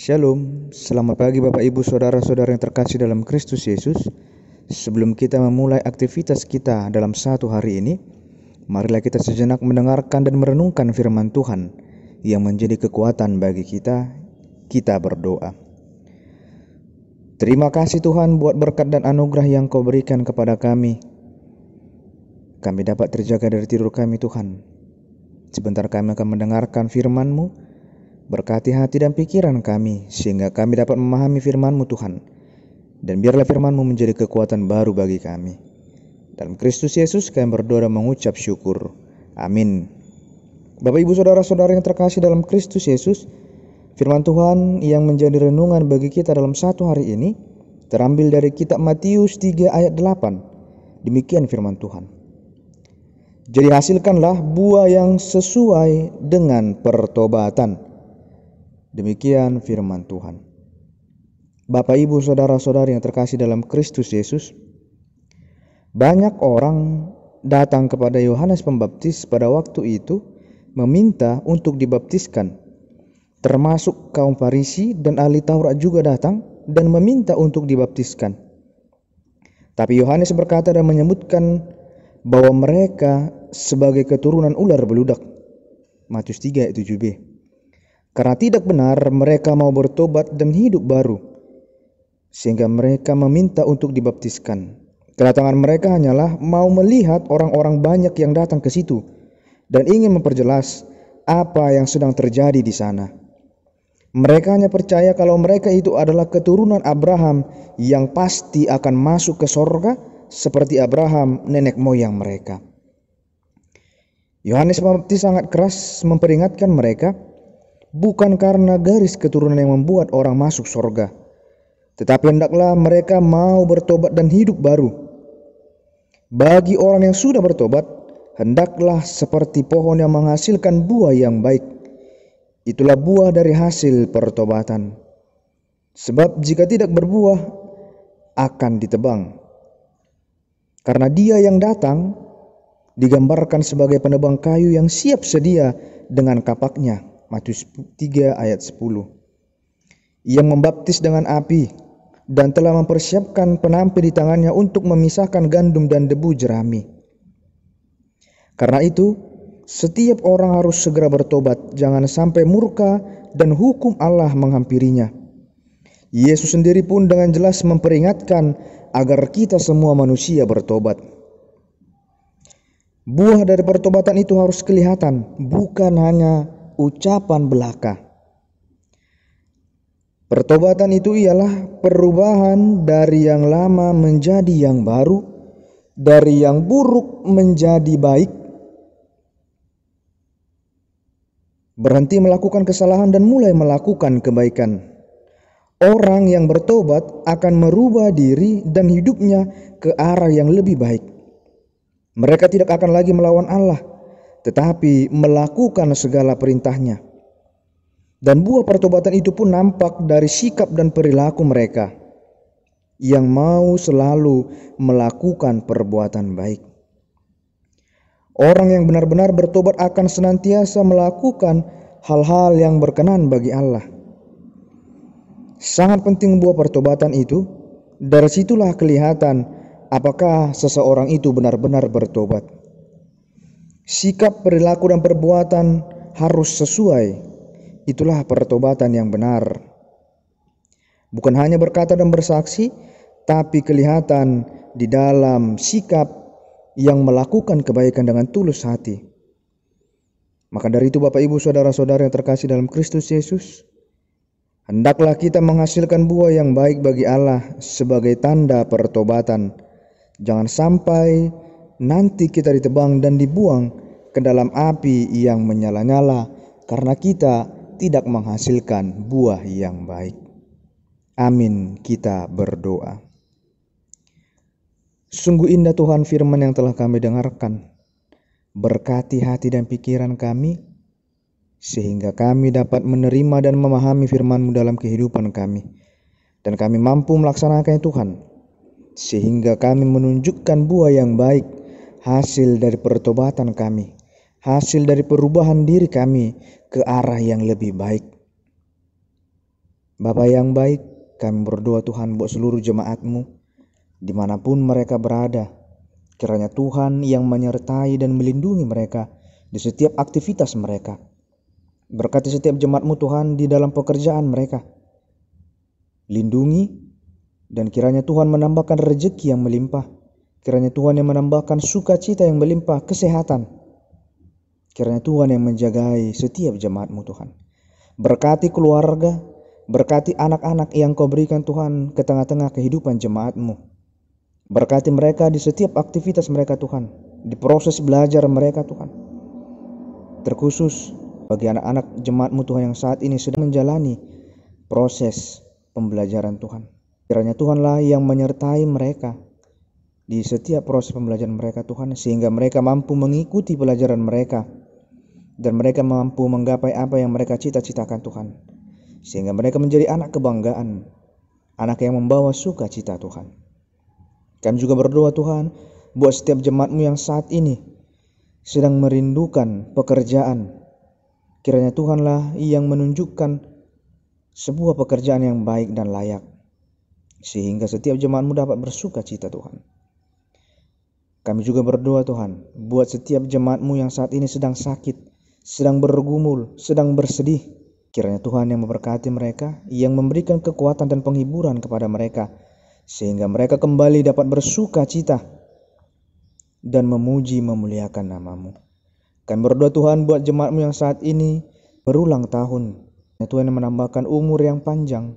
Shalom, selamat pagi Bapak Ibu Saudara-saudara yang terkasih dalam Kristus Yesus. Sebelum kita memulai aktivitas kita dalam satu hari ini, marilah kita sejenak mendengarkan dan merenungkan firman Tuhan yang menjadi kekuatan bagi kita. Kita berdoa. Terima kasih Tuhan buat berkat dan anugerah yang Kau berikan kepada kami. Kami dapat terjaga dari tidur kami Tuhan. Sebentar kami akan mendengarkan firman-Mu. Berkati hati dan pikiran kami, sehingga kami dapat memahami firman-Mu Tuhan. Dan biarlah firman-Mu menjadi kekuatan baru bagi kami. Dalam Kristus Yesus kami berdoa dan mengucap syukur. Amin. Bapak Ibu Saudara-saudara yang terkasih dalam Kristus Yesus, firman Tuhan yang menjadi renungan bagi kita dalam satu hari ini terambil dari kitab Matius 3 ayat 8. Demikian firman Tuhan. Jadi hasilkanlah buah yang sesuai dengan pertobatan. Demikian firman Tuhan. Bapak Ibu Saudara-saudari yang terkasih dalam Kristus Yesus, banyak orang datang kepada Yohanes Pembaptis pada waktu itu meminta untuk dibaptiskan. Termasuk kaum Farisi dan ahli Taurat juga datang dan meminta untuk dibaptiskan. Tapi Yohanes berkata dan menyebutkan bahwa mereka sebagai keturunan ular beludak. Matius 3 ayat 7b. Karena tidak benar mereka mau bertobat dan hidup baru, sehingga mereka meminta untuk dibaptiskan. Kedatangan mereka hanyalah mau melihat orang-orang banyak yang datang ke situ dan ingin memperjelas apa yang sedang terjadi di sana. Mereka hanya percaya kalau mereka itu adalah keturunan Abraham yang pasti akan masuk ke sorga seperti Abraham nenek moyang mereka. Yohanes Pembaptis sangat keras memperingatkan mereka, bukan karena garis keturunan yang membuat orang masuk surga, tetapi hendaklah mereka mau bertobat dan hidup baru. Bagi orang yang sudah bertobat, hendaklah seperti pohon yang menghasilkan buah yang baik. Itulah buah dari hasil pertobatan. Sebab jika tidak berbuah, akan ditebang. Karena dia yang datang digambarkan sebagai penebang kayu yang siap sedia dengan kapaknya. Matius 3 ayat 10. Ia membaptis dengan api dan telah mempersiapkan penampi di tangannya untuk memisahkan gandum dan debu jerami. Karena itu, setiap orang harus segera bertobat, jangan sampai murka dan hukum Allah menghampirinya. Yesus sendiri pun dengan jelas memperingatkan agar kita semua manusia bertobat. Buah dari pertobatan itu harus kelihatan, bukan hanya ucapan belaka. Pertobatan itu ialah perubahan dari yang lama menjadi yang baru, dari yang buruk menjadi baik, berhenti melakukan kesalahan dan mulai melakukan kebaikan. Orang yang bertobat akan merubah diri dan hidupnya ke arah yang lebih baik. Mereka tidak akan lagi melawan Allah, tetapi melakukan segala perintahnya. Dan buah pertobatan itu pun nampak dari sikap dan perilaku mereka yang mau selalu melakukan perbuatan baik. Orang yang benar-benar bertobat akan senantiasa melakukan hal-hal yang berkenan bagi Allah. Sangat penting buah pertobatan itu. Dari situlah kelihatan apakah seseorang itu benar-benar bertobat. Sikap, perilaku, dan perbuatan harus sesuai. Itulah pertobatan yang benar. Bukan hanya berkata dan bersaksi, tapi kelihatan di dalam sikap yang melakukan kebaikan dengan tulus hati. Maka dari itu Bapak Ibu Saudara-saudara yang terkasih dalam Kristus Yesus, hendaklah kita menghasilkan buah yang baik bagi Allah sebagai tanda pertobatan. Jangan sampai nanti kita ditebang dan dibuang ke dalam api yang menyala-nyala karena kita tidak menghasilkan buah yang baik. Amin. Kita berdoa. Sungguh indah Tuhan firman yang telah kami dengarkan. Berkati hati dan pikiran kami, sehingga kami dapat menerima dan memahami firman-Mu dalam kehidupan kami. Dan kami mampu melaksanakannya Tuhan, sehingga kami menunjukkan buah yang baik, hasil dari pertobatan kami, hasil dari perubahan diri kami ke arah yang lebih baik. Bapa yang baik, kami berdoa Tuhan buat seluruh jemaat-Mu dimanapun mereka berada. Kiranya Tuhan yang menyertai dan melindungi mereka di setiap aktivitas mereka. Berkati setiap jemaat-Mu Tuhan di dalam pekerjaan mereka. Lindungi dan kiranya Tuhan menambahkan rezeki yang melimpah. Kiranya Tuhan yang menambahkan sukacita yang melimpah, kesehatan. Kiranya Tuhan yang menjagai setiap jemaat-Mu Tuhan. Berkati keluarga, berkati anak-anak yang Kau berikan Tuhan ke tengah-tengah kehidupan jemaat-Mu. Berkati mereka di setiap aktivitas mereka Tuhan, di proses belajar mereka Tuhan. Terkhusus bagi anak-anak jemaat-Mu Tuhan yang saat ini sedang menjalani proses pembelajaran Tuhan. Kiranya Tuhanlah yang menyertai mereka di setiap proses pembelajaran mereka Tuhan, sehingga mereka mampu mengikuti pelajaran mereka dan mereka mampu menggapai apa yang mereka cita-citakan Tuhan, sehingga mereka menjadi anak kebanggaan, anak yang membawa sukacita Tuhan. Kami juga berdoa Tuhan buat setiap jemaat-Mu yang saat ini sedang merindukan pekerjaan. Kiranya Tuhanlah yang menunjukkan sebuah pekerjaan yang baik dan layak, sehingga setiap jemaat-Mu dapat bersukacita Tuhan. Kami juga berdoa Tuhan buat setiap jemaat-Mu yang saat ini sedang sakit, sedang bergumul, sedang bersedih. Kiranya Tuhan yang memberkati mereka, yang memberikan kekuatan dan penghiburan kepada mereka, sehingga mereka kembali dapat bersukacita dan memuji memuliakan nama-Mu. Kami berdoa Tuhan buat jemaat-Mu yang saat ini berulang tahun. Kiranya Tuhan yang menambahkan umur yang panjang.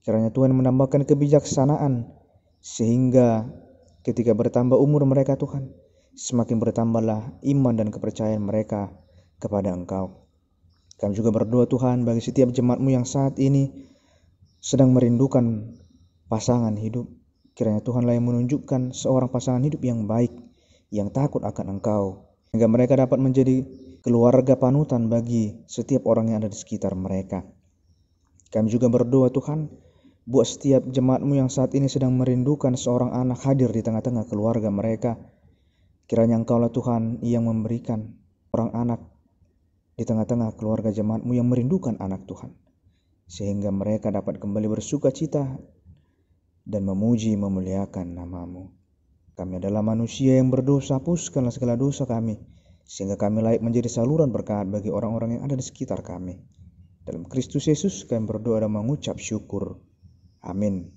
Kiranya Tuhan menambahkan kebijaksanaan, sehingga ketika bertambah umur mereka Tuhan, semakin bertambahlah iman dan kepercayaan mereka kepada Engkau. Kami juga berdoa Tuhan bagi setiap jemaat-Mu yang saat ini sedang merindukan pasangan hidup. Kiranya Tuhanlah yang menunjukkan seorang pasangan hidup yang baik, yang takut akan Engkau, sehingga mereka dapat menjadi keluarga panutan bagi setiap orang yang ada di sekitar mereka. Kami juga berdoa Tuhan buat setiap jemaat-Mu yang saat ini sedang merindukan seorang anak hadir di tengah-tengah keluarga mereka. Kiranya Engkaulah Tuhan yang memberikan orang anak di tengah-tengah keluarga jemaat-Mu yang merindukan anak Tuhan, sehingga mereka dapat kembali bersukacita dan memuji memuliakan nama-Mu. Kami adalah manusia yang berdosa, hapuskanlah segala dosa kami, sehingga kami layak menjadi saluran berkat bagi orang-orang yang ada di sekitar kami. Dalam Kristus Yesus kami berdoa dan mengucap syukur. Amin.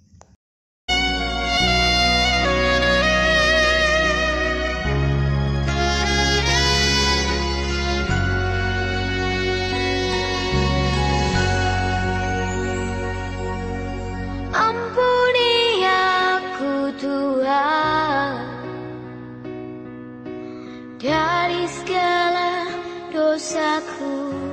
Ampuni aku Tuhan dari segala dosaku.